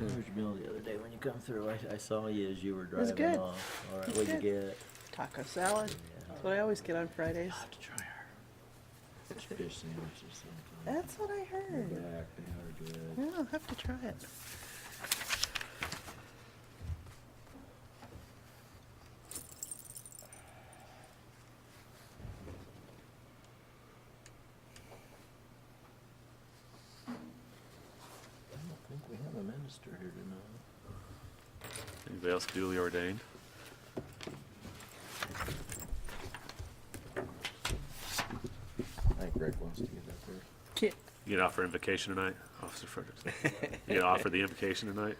How was your meal the other day when you come through? I saw you as you were was driving good. off. All right, It was what'd you good. get? Taco salad. Yeah. That's what I always get on Fridays. I'll have to try her. Fish sandwich or something. That's what I heard. Back, they are good. Yeah, I'll have to try it. I don't think we have a minister here tonight. Anybody else duly ordained? I think Greg wants to get up there. Kit. You gonna offer invocation tonight, Officer Frederickson? You gonna offer the invocation tonight?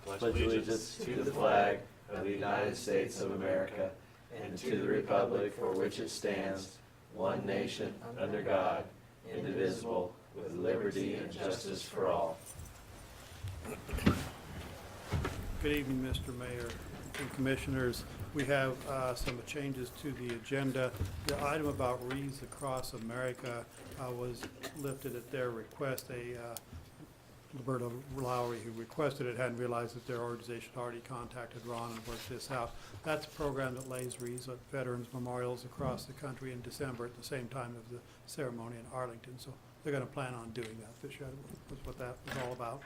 Pledge allegiance to the flag of the United States of America and to the republic for which it stands, one nation, under God, indivisible, with liberty and justice for all. Good evening, Mr. Mayor and Commissioners. We have some changes to the agenda. The item about Wreaths Across America was lifted at their request. Roberta Lowry, who requested it, hadn't realized that their organization already contacted Ron and worked this out. That's a program that lays wreaths at veterans memorials across the country in December at the same time of the ceremony in Arlington. So they're going to plan on doing that this year. That's what that was all about.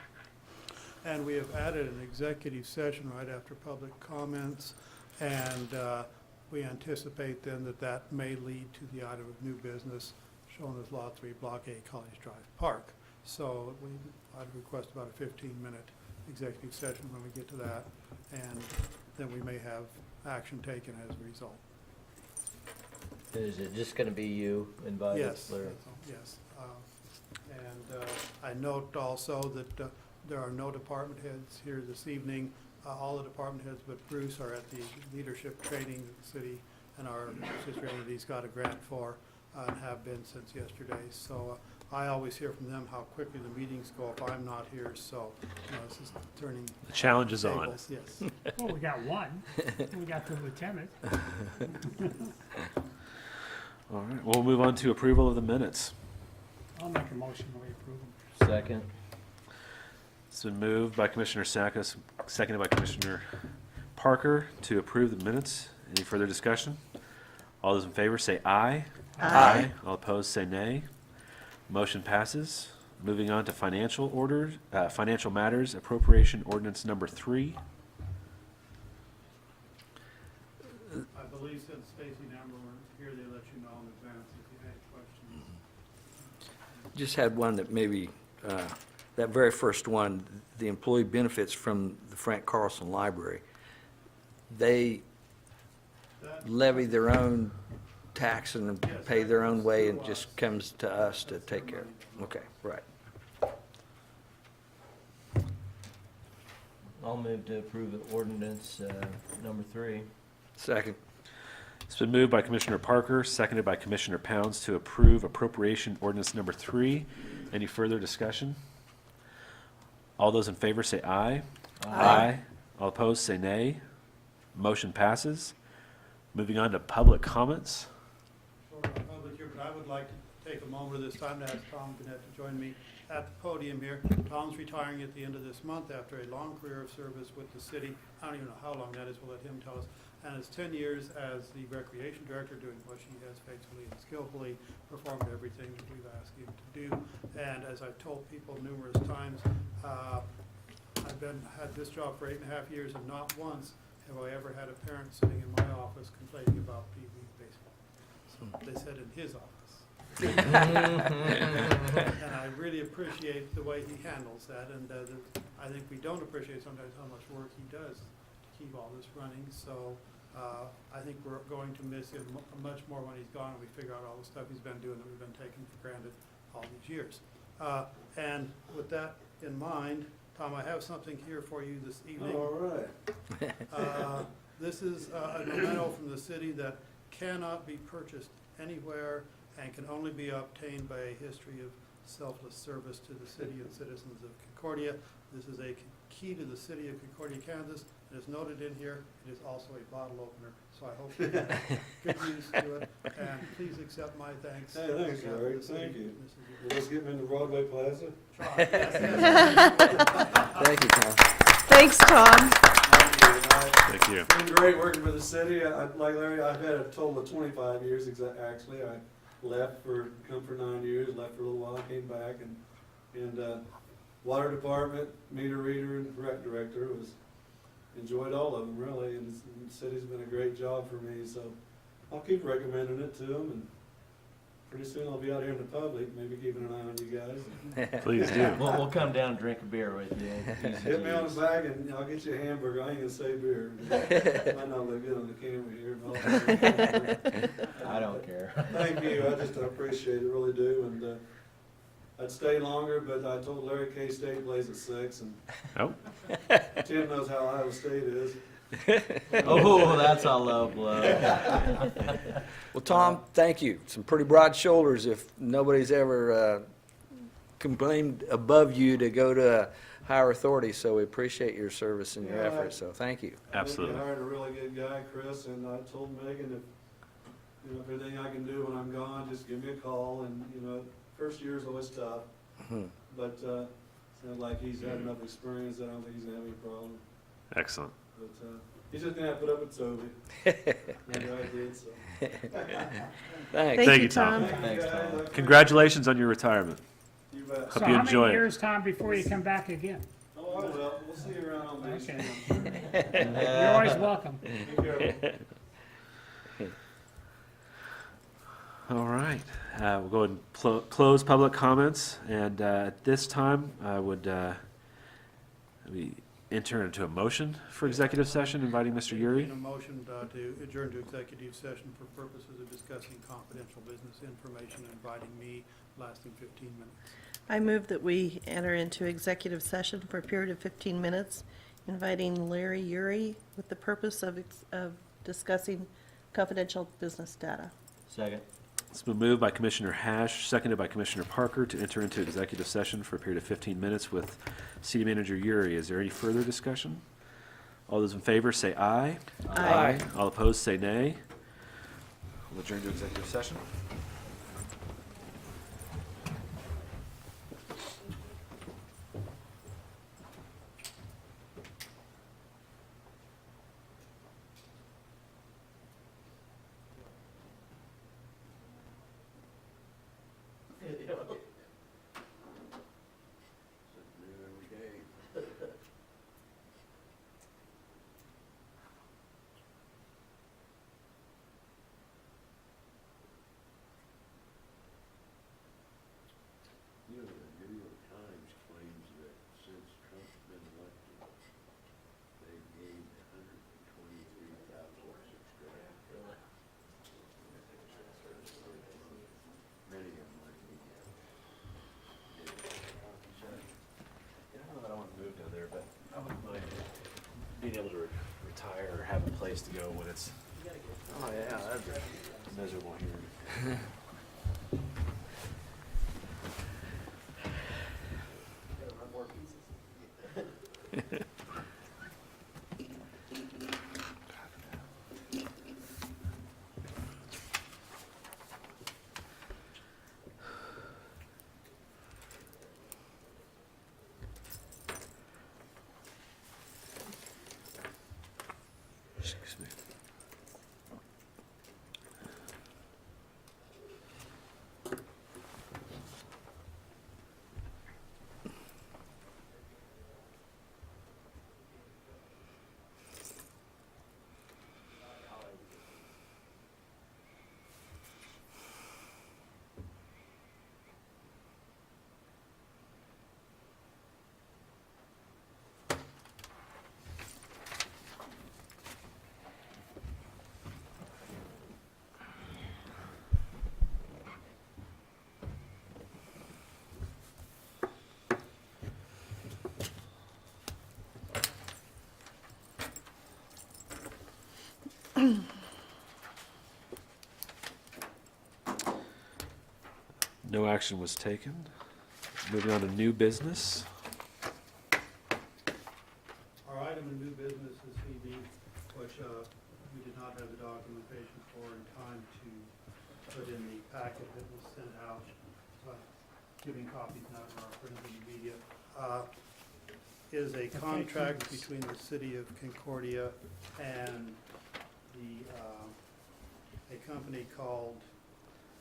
And we have added an executive session right after public comments, and we anticipate then that may lead to the item of new business shown as Lot 3, Block A, College Drive Park. So I'd request about a 15-minute executive session when we get to that, and then we may have action taken as a result. Is it just gonna be you invited? Yes, Larry? yes. And I note also that there are no department heads here this evening. All the department heads but Bruce are at the leadership training that the city and our sister entities got a grant for and have been since yesterday. So I always hear from them how quickly the meetings go if I'm not here. So this is turning The challenge is on. tables. Yes. Well, we got one. We got the lieutenant. All right, we'll move on to approval of the minutes. I'll make a motion to approve them. Second. It's been moved by Commissioner Sakis, seconded by Commissioner Parker to approve the minutes. Any further discussion? All those in favor say aye. Aye. All opposed say nay. Motion passes. Moving on to financial orders, financial matters, appropriation ordinance number 3. I believe since Stacy and Amber weren't here, they let you know in advance if you had questions. Just had one that maybe, that very first one, the employee benefits from the Frank Carlson Library. They levy their own tax and pay their own way and just comes to us to take care of it. Okay, right. I'll move to approve ordinance number 3. Second. It's been moved by Commissioner Parker, seconded by Commissioner Pounds to approve appropriation ordinance number 3. Any further discussion? All those in favor say aye. Aye. All opposed say nay. Motion passes. Moving on to public comments. Short on public here, but I would like to take a moment of this time to ask Tom Gannett to join me at the podium here. Tom's retiring at the end of this month after a long career of service with the city. I don't even know how long that is. We'll let him tell us. And it's 10 years as the recreation director, doing what she has faithfully and skillfully performed everything that we've asked him to do. And as I've told people numerous times, I've had this job for 8.5 years, and not once have I ever had a parent sitting in my office complaining about Pee Wee baseball. So they said in his office. And I really appreciate the way he handles that, and I think we don't appreciate sometimes how much work he does to keep all this running. So I think we're going to miss him much more when he's gone and we figure out all the stuff he's been doing that we've been taking for granted all these years. And with that in mind, Tom, I have something here for you this evening. All right. This is a memento from the city that cannot be purchased anywhere and can only be obtained by a history of selfless service to the city and citizens of Concordia. This is a key to the city of Concordia, Kansas. It is noted in here. It is also a bottle opener, so I hope you have good use to it. And please accept my thanks. Hey, thanks, on behalf of Larry. the city. Thank you. This is Well, let's get into Broadway Plaza. Try. Yes, Thank you, Tom. Thanks, Tom. Thank you. It's been great working for the city. Like Larry, I've had a total of 25 years actually. I come for 9 years, left for a little while, came back, and water department, meter reader, and rec director enjoyed all of them really, and the city's been a great job for me, so I'll keep recommending it to them, and pretty soon I'll be out here in the public, maybe keeping an eye on you guys. Please do. We'll come down and drink a beer with you. Easy to Hit me on use. the back and I'll get you a hamburger. I ain't gonna say beer. Might not look good on the camera here. But I don't care. thank you. I appreciate it, really do. And I'd stay longer, but I told Larry K-State plays at 6, and Oh, Tim knows how Iowa State is. Oh, that's a low blow. Well, Tom, thank you. Some pretty broad shoulders if nobody's ever complained above you to go to a higher authority, so we appreciate your service and your Yeah, efforts, so thank you. absolutely. I hired a really good guy, Chris, and I told Megan if anything I can do when I'm gone, just give me a call. And first year's always tough, but sounds like he's had enough experience that I don't think he's gonna have any problem. Excellent. But he's just gonna have to put up with Toby. Like I did, so. Thanks. Thank you, Tom. Thanks, Tom. Congratulations. Congratulations on your retirement. You bet. Hope So you how enjoy many it. years, Tom, before you come back again? Oh, I will. We'll see you around on Main Street. Okay. You're always welcome. Be careful. All right. We'll go ahead and close public comments. And at this time, I would we enter into a motion for executive session, inviting Mr. Yuri. A motion to adjourn to executive session for purposes of discussing confidential business information, inviting me, lasting 15 minutes. I move that we enter into executive session for a period of 15 minutes, inviting Larry Yuri with the purpose of discussing confidential business data. Second. It's been moved by Commissioner Hash, seconded by Commissioner Parker to enter into executive session for a period of 15 minutes with City Manager Yuri. Is there any further discussion? All those in favor say aye. Aye. All opposed say nay. We'll adjourn to executive session. The New York Times claims that since Trump's been elected, they've gained 123,000 subscribers. Many of them like me. I don't know that I want to move down there, but I wouldn't mind being able to retire or have a place to go when it's miserable here. Excuse me. No action was taken. Moving on to new business. Our item in new business this evening, which we did not have the documentation for in time to put in the packet that was sent out, giving copies now to our friends in the media, is a contract between the city of Concordia and a company called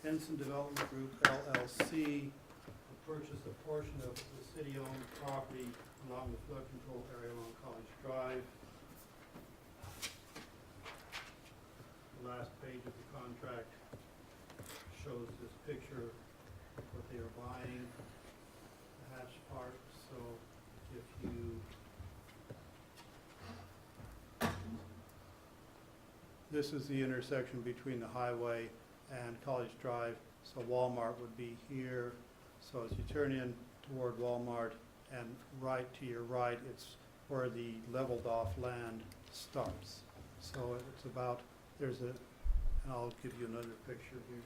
Ensign Development Group LLC to purchase a portion of the city-owned property along the flood control area along College Drive. The last page of the contract shows this picture of what they are buying, the hatch part, so if you this is the intersection between the highway and College Drive, so Walmart would be here. So as you turn in toward Walmart and right to your right, it's where the leveled off land starts. So it's about, and I'll give you another picture here.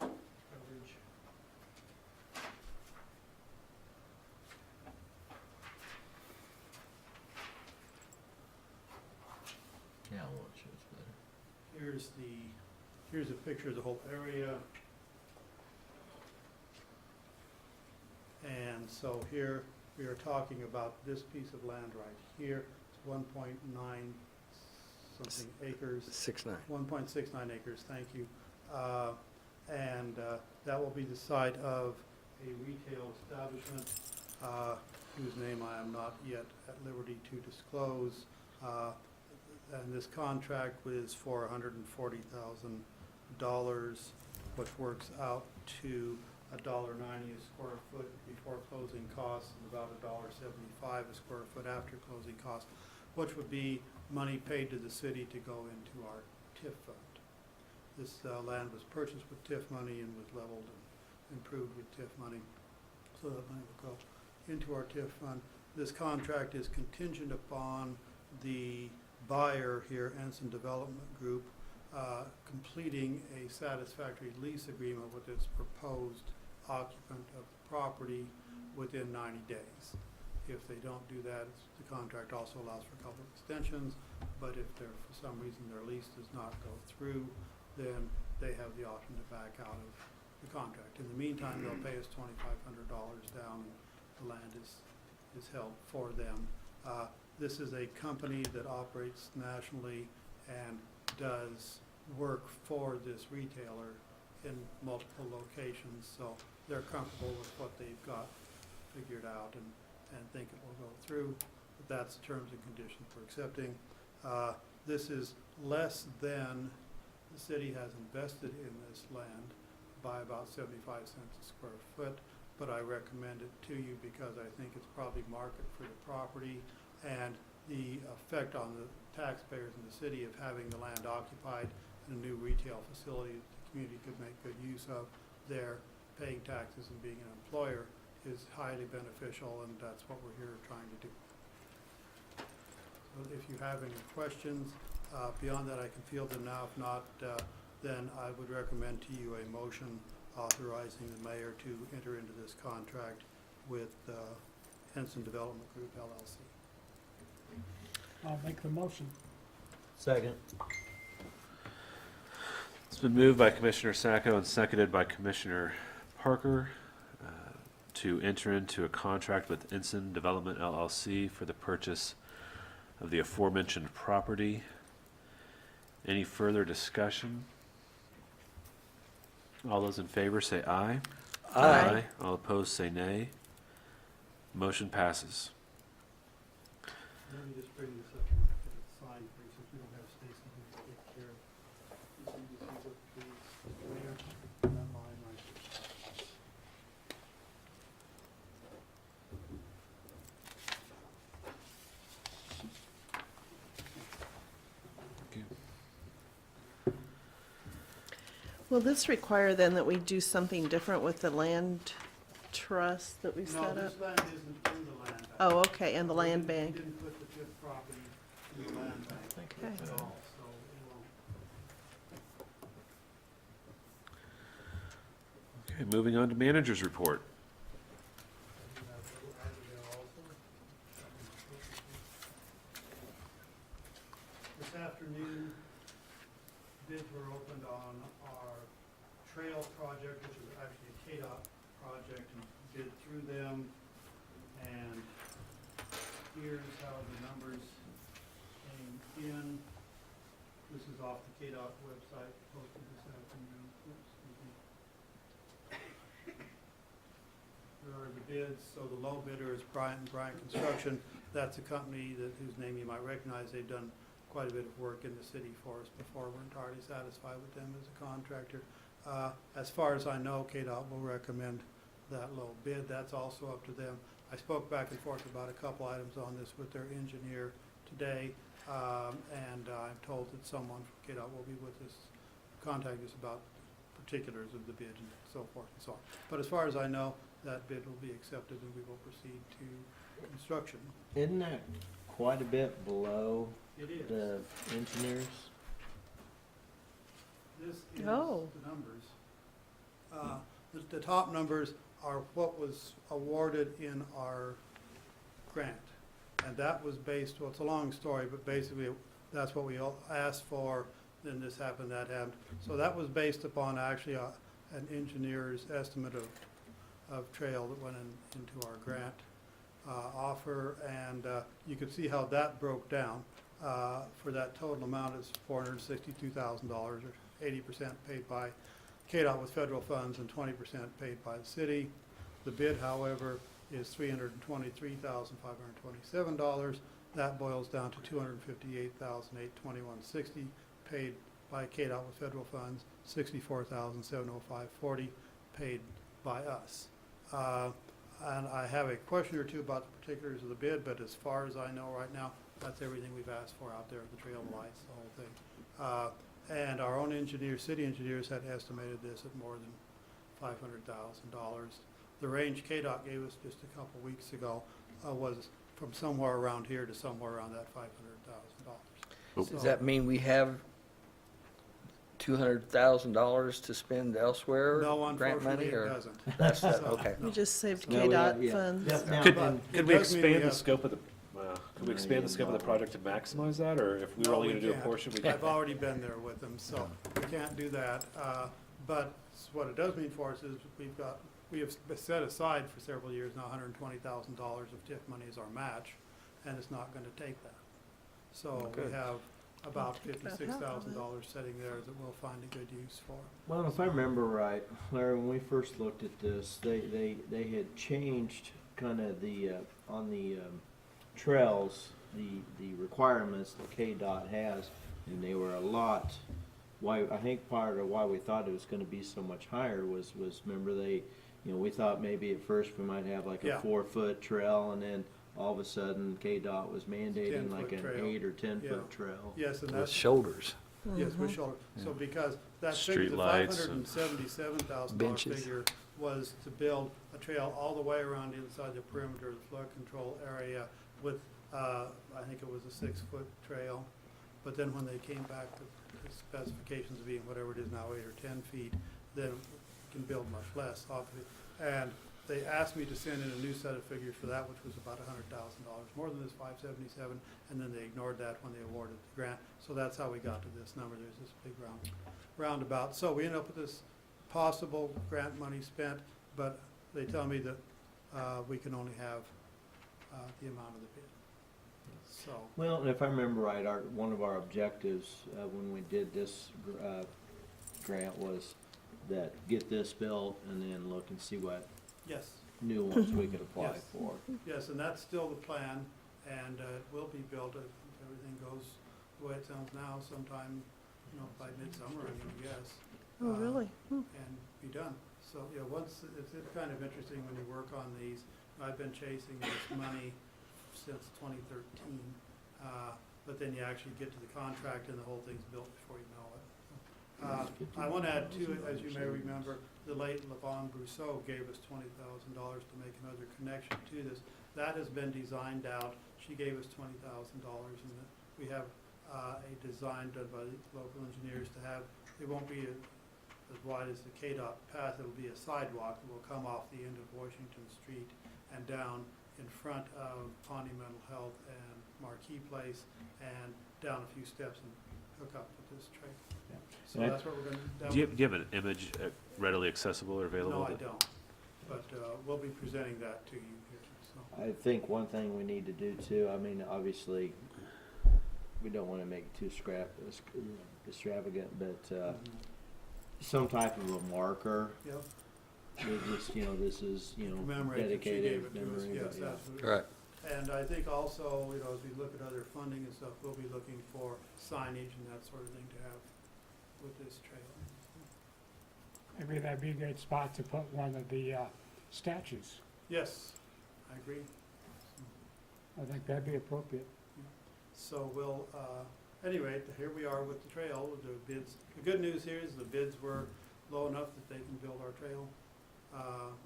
Coverage. Yeah, I want you, it's better. Here's a picture of the whole area. And so here, we are talking about this piece of land right here. It's 1.9 something acres. 6.9. 1.69 acres, thank you. And that will be the site of a retail establishment whose name I am not yet at liberty to disclose. And this contract was for $140,000, which works out to $1.90 a square foot before closing costs and about $1.75 a square foot after closing costs, which would be money paid to the city to go into our TIF fund. This land was purchased with TIF money and was leveled and improved with TIF money, so that money will go into our TIF fund. This contract is contingent upon the buyer here, Ensign Development Group, completing a satisfactory lease agreement with its proposed occupant of the property within 90 days. If they don't do that, the contract also allows for a couple of extensions, but if for some reason their lease does not go through, then they have the option to back out of the contract. In the meantime, they'll pay us $2,500 down, and the land is held for them. This is a company that operates nationally and does work for this retailer in multiple locations, so they're comfortable with what they've got figured out and think it will go through. But that's the terms and conditions we're accepting. This is less than the city has invested in this land by about 75 cents a square foot, but I recommend it to you because I think it's probably market for the property, and the effect on the taxpayers in the city of having the land occupied in a new retail facility that the community could make good use of there, paying taxes and being an employer, is highly beneficial, and that's what we're here trying to do. So if you have any questions, beyond that I can field them now. If not, then I would recommend to you a motion authorizing the mayor to enter into this contract with Ensign Development Group LLC. I'll make the motion. Second. It's been moved by Commissioner Sacco and seconded by Commissioner Parker to enter into a contract with Ensign Development LLC for the purchase of the aforementioned property. Any further discussion? All those in favor say aye. Aye. All opposed say nay. Motion passes. Let me just bring this up and get it signed for you, since we don't have Stacy who can take care of these up, please. Mayor, that line right there. Will this require then that we do something different with the land trust that we No, set up? this land isn't in the land bank. Oh, okay, and the We land didn't- bank. We didn't put the TIF property in the land bank Okay. at all, so it won't. Okay, moving on to manager's report. trail project, which is actually a KDOT project, and bid through them. And here's how the numbers came in. This is off the KDOT website, posted this afternoon. Oops, excuse me. There are the bids. So the low bidder is Bryant & Bryant Construction. That's a company whose name you might recognize. They've done quite a bit of work in the city for us before. We're entirely satisfied with them as a contractor. As far as I know, KDOT will recommend that low bid. That's also up to them. I spoke back and forth about a couple items on this with their engineer today, and I'm told that someone from KDOT will be with us, contact us about particulars of the bid and so forth and so on. But as far as I know, that bid will be accepted and we will proceed to construction. Isn't that quite a bit below It is. the engineers? This is Oh. the numbers. The top numbers are what was awarded in our grant. And that was based, well, it's a long story, but basically that's what we all asked for, then this happened, that happened. So that was based upon actually an engineer's estimate of trail that went into our grant offer. And you could see how that broke down. For that total amount is $462,000, or 80% paid by KDOT with federal funds and 20% paid by the city. The bid, however, is $323,527. That boils down to $258,821.60 paid by KDOT with federal funds, $64,705.40 paid by us. And I have a question or two about the particulars of the bid, but as far as I know right now, that's everything we've asked for out there, the trail lights, the whole thing. And our own engineers, city engineers, had estimated this at more than $500,000. The range KDOT gave us just a couple weeks ago was from somewhere around here to somewhere around that $500,000. Does that mean we have $200,000 to spend elsewhere? No, grant money, unfortunately, it or doesn't. That's that, So, okay. We just saved No, we have- KDOT yeah. funds. Yep, now- Could, But could it we does mean we expand the have- scope of the, could we expand the scope of the project to maximize that, or if we were No, only we gonna do a can't. portion, we I've can't? already been there with them, so we can't do that. But what it does mean for us is we have set aside for several years now $120,000 of TIF money as our match, and it's not gonna take that. So we Good. have about Take about half of it. $56,000 sitting there that we'll find a good use for. Well, if I remember right, Larry, when we first looked at this, they had changed kind of on the trails, the requirements that KDOT has, and they were a lot, I think part of why we thought it was gonna be so much higher was remember we thought maybe at first we might have like a Yeah. 4-foot trail, and then all of a sudden KDOT was mandating 10-foot like an trail. 8 or 10 Yeah. foot trail. Yes, and With that's, shoulders. yes, with shoulder. So because that figure, the Streetlights and $577,000 benches. figure was to build a trail all the way around inside the perimeter of the flood control area with, I think it was a 6-foot trail. But then when they came back to the specifications being whatever it is now, 8 or 10 feet, then you can build much less, obviously. And they asked me to send in a new set of figures for that, which was about $100,000, more than this 577, and then they ignored that when they awarded the grant. So that's how we got to this number. There's this big roundabout. So we end up with this possible grant money spent, but they tell me that we can only have the amount of the bid. So, Well, and if I remember right, one of our objectives when we did this grant was that get this built and then look and see what yes. new ones we could apply Yes. for. Yes, and that's still the plan, and it will be built if everything goes the way it sounds now, sometime, by midsummer, I'm gonna guess. Oh, really? And be done. So, it's kind of interesting when you work on these. I've been chasing this money since 2013, but then you actually get to the contract and the whole thing's built before you know it. I want to add too, as you may remember, the late LaVon Brousseau gave us $20,000 to make another connection to this. That has been designed out. She gave us $20,000, and we have a design done by the local engineers to have, it won't be as wide as the KDOT path, it'll be a sidewalk that will come off the end of Washington Street and down in front of Pawnee Mental Health and Marquee Place, and down a few steps and hook up with this trailer. Yeah. So And I- that's what we're gonna. Do you have an image readily accessible or available? No, I don't, but we'll be presenting that to you here, so. I think one thing we need to do too, I mean, obviously, we don't wanna make it too extravagant, but, Mhm. some type of a marker, Yep, just, this is, commemorate that she gave dedicated it to us, memory, yes, but, yeah. absolutely. Right. And I think also, as we look at other funding and stuff, we'll be looking for signage and that sort of thing to have with this trailer. Maybe that'd be a good spot to put one of the statues. Yes, I agree. I think that'd be appropriate. So we'll, anyway, here we are with the trail, with the bids. The good news here is the bids were low enough that they can build our trail.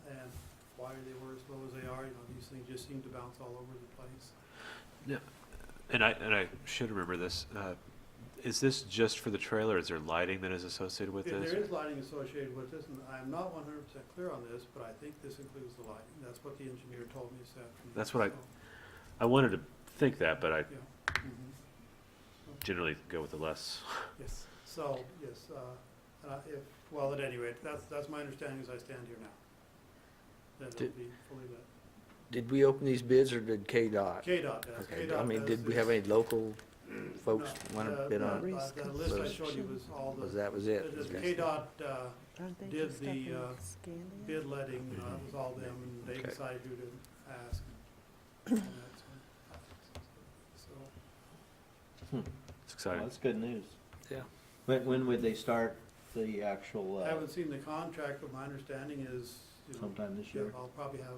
And why they were as low as they are, these things just seem to bounce all over the place. Yeah. And I should remember this. Is this just for the trailer? Is there lighting that is associated with There this? is lighting associated with this, and I'm not 100% clear on this, but I think this includes the lighting. That's what the engineer told me this afternoon. That's what So, I wanted to think that, but I yeah. Mhm. generally go with the less. Yes, so, yes, well, at any rate, that's my understanding as I stand here now. That it'll Did- be fully lit. Did we open these bids or did KDOT? KDOT does. Okay, KDOT I mean, does did we this. have any local folks No, want to the- bid the- on it? The list I showed you was all the. Was that was it? the Okay. KDOT Aren't they Did just the, up in uh, Scandia? bid letting, was all them, and they Okay. decided who to ask. And that's so, It's exciting. Well, that's good news. Yeah. When would they start the actual, I haven't seen the contract, but my understanding is, sometime this yeah, year? I'll probably have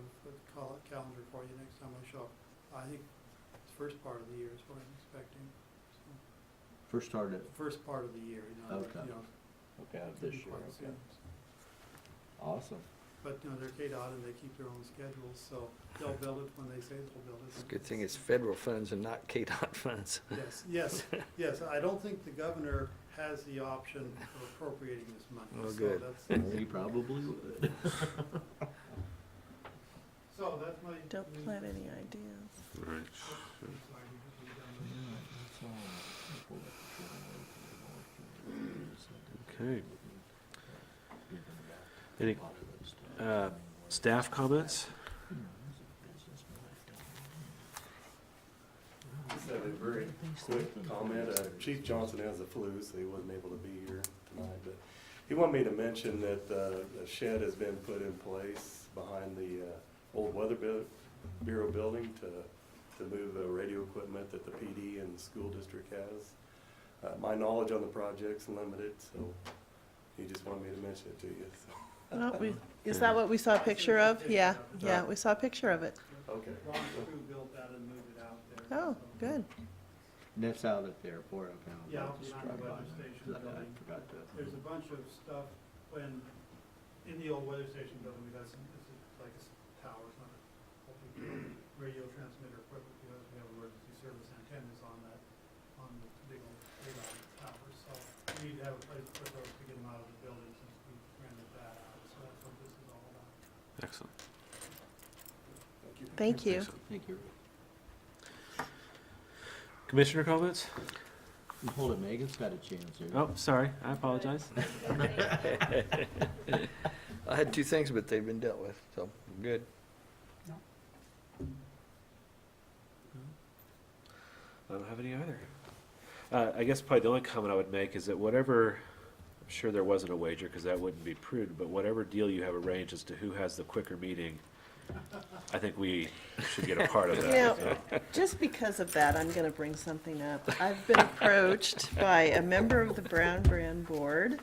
a calendar for you next time I show up. I think it's first part of the year is what I'm expecting. So, First started, first part of the year, Okay. okay, this year, quite okay. soon. Awesome. But, they're KDOT and they keep their own schedules, so they'll build it when they say they'll build it. It's a good thing it's federal funds and not KDOT funds. Yes, yes, I don't think the governor has the option of appropriating this money. Oh, So good. that's- He probably would. So that's my. Don't plant any ideas. Right. Okay. Any staff comments? Just have a very quick comment. Chief Johnson has the flu, so he wasn't able to be here tonight, but he wanted me to mention that a shed has been put in place behind the old Weather Bureau building to move the radio equipment that the PD and the school district has. My knowledge on the project's limited, so he just wanted me to mention it to you, so. Is that what we saw a picture of? Yeah, we saw a picture of it. Okay. Ron Crew built that and moved it out there. Oh, so. good. And that's out at the airport, I found. Yeah, Just behind the drive by. weather station I building. forgot to. There's a bunch of stuff when, in the old weather station building, we got some, it's like a tower, it's not a radio transmitter equipment, because we have emergency service antennas on that, on the big old radar towers. So we need to have a place to put those to get them out of the building since we rented that out. So that's what this is all about. Excellent. Thank you. Excellent. Thank you. Commissioner comments? Hold it, Megan's got a chance here. Oh, sorry, I apologize. I had two things, but they've been dealt with, so good. I don't have any either. I guess probably the only comment I would make is that whatever, I'm sure there wasn't a wager because that wouldn't be prudent, but whatever deal you have arranged as to who has the quicker meeting, I think we should get a part of that. Just because of that, I'm gonna bring something up. I've been approached by a member of the Brown Brand Board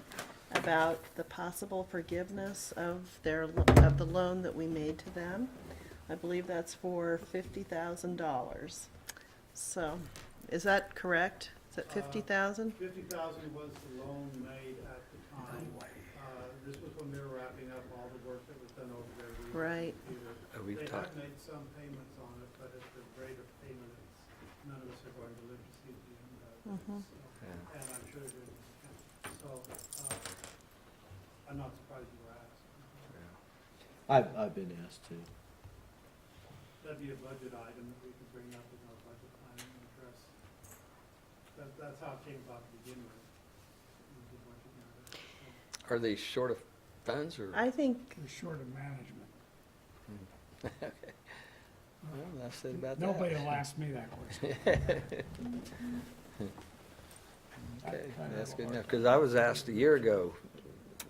about the possible forgiveness of of the loan that we made to them. I believe that's for $50,000. So, is that correct? Is it 50,000? 50,000 was the loan made at the time. This was when we were wrapping up all the work that was done over there. Right. We've They talked, have made some payments on it, but at the rate of payment, it's, none of us are going to live to see the end of it. Mhm. So, yeah. and I'm sure it is. So, I'm not surprised you were asked. I've been asked to. That'd be a budget item that we could bring up in our budget planning and address. That's how it came about to begin with. We did what you got. Are they short of funds or? I think, We're short of management. Okay. Well, that's it about that. Nobody will ask me that question. Okay, that's good enough, because I was asked a year ago,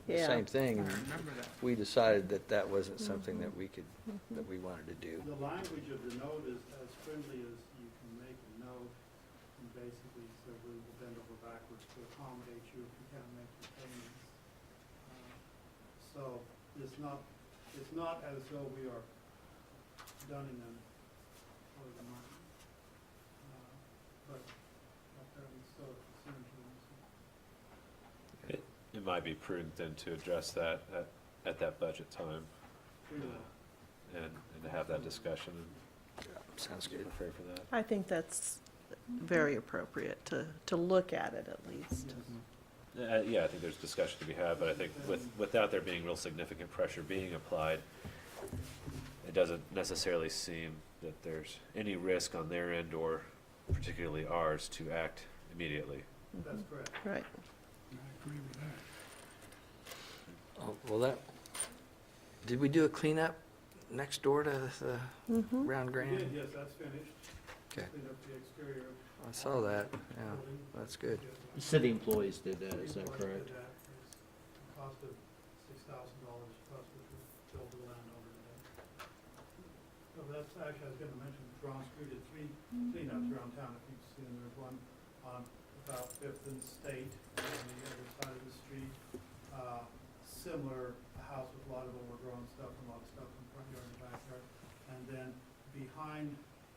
the yeah. same thing, I and remember that. we decided that that wasn't something that we could, that we wanted to do. The language of the note is as friendly as you can make a note, and basically, so we will bend over backwards to accommodate you if you can't make your payments. So it's not as though we are dunning them for the money. But apparently so, it seems to us. It might be prudent then to address that at that budget time We will. and to have that discussion Sounds and good. prepare for that. I think that's very appropriate to look at it at least. Yeah, I think there's discussion to be had, but I think without there being real significant pressure being applied, it doesn't necessarily seem that there's any risk on their end or particularly ours to act immediately. That's correct. Right. I agree with that. Oh, well, that, did we do a cleanup next door to the Mhm. Round We Grand? did, yes, that's finished. Okay, Cleaned up the exterior. I saw that, yeah, that's good. City employees did that, is that correct? Did that. It's a cost of $6,000 plus, which was billed to the landowner today. So that's, actually, I was gonna mention, Ron Street did 3 cleanups around town, if you've seen, there's one on about Fifth and State, on the other side of the street. Similar house with a lot of overgrown stuff and a lot of stuff in the front yard and backyard. And then behind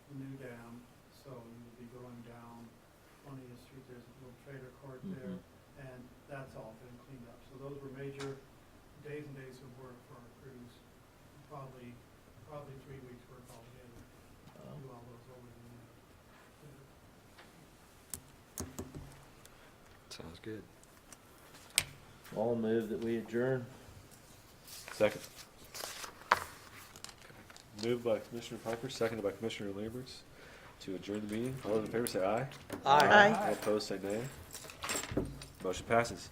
the new dam, so you would be going down 20th Street, there's a little trailer court there, and that's all been cleaned up. So those were major days and days of work for our crews, probably 3 weeks' work altogether. Do all those over the Sounds good. I'll move that we adjourn. Second. Moved by Commissioner Parker, seconded by Commissioner Lamberts to adjourn the meeting. All those in favor say aye. Aye. All opposed say nay. Motion passes.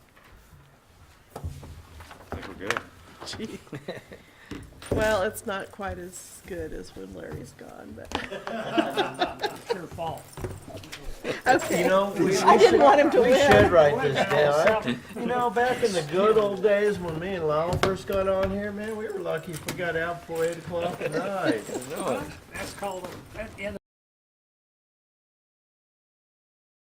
I think we're good. Gee. Well, it's not quite as good as when Larry's gone, but, It's your fault. okay. You know, I didn't want him to we win. should write this down. You know, back in the good old days when me and Lyle first got on here, man, we were lucky if we got out before 8 o'clock at night. No. That's called an